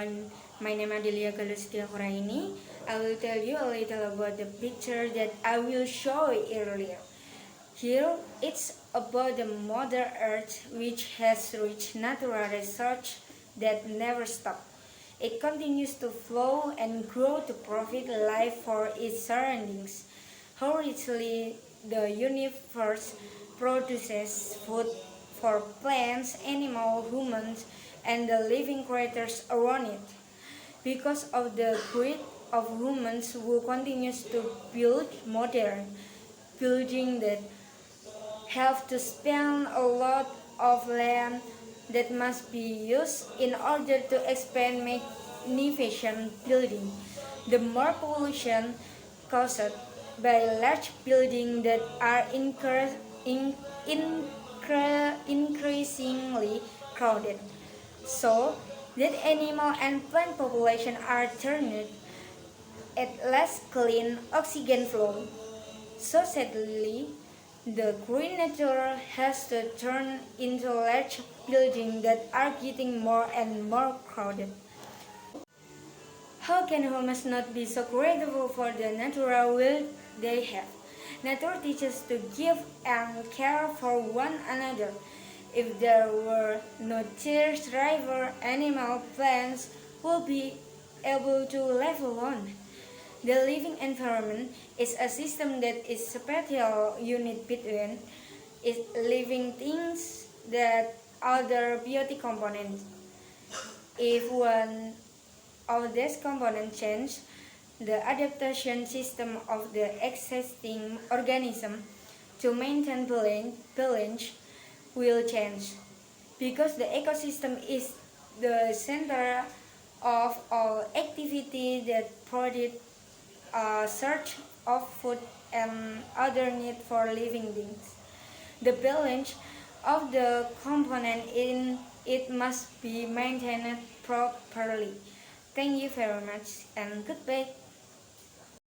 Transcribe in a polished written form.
everyone, my name is Adelia ini. I will tell you a little about the picture that I will show earlier. Here, it's about the Mother Earth which has reached natural research that never stops. It continues to flow and grow to provide life for its surroundings. How richly the universe produces food for plants, animals, humans, and the living creatures around it. Because of the greed of humans who continues to build modern building that have to spend a lot of land that must be used in order to expand magnificent building. The more pollution caused by large buildings that are increasingly crowded, so that animal and plant population are turned at less clean oxygen flow. So sadly, the green nature has to turn into large buildings that are getting more and more crowded. How can humans not be so grateful for the natural world they have? Nature teaches to give and care for one another. If there were no tears, river, animal, plants would be able to live alone. The living environment is a system that is spatial unit between its living things that other biotic components. If one of these components change, the adaptation system of the existing organism to maintain balance will change. Because the ecosystem is the center of all activity that produce a search of food and other need for living beings. The balance of the component in it must be maintained properly. Thank you very much and goodbye.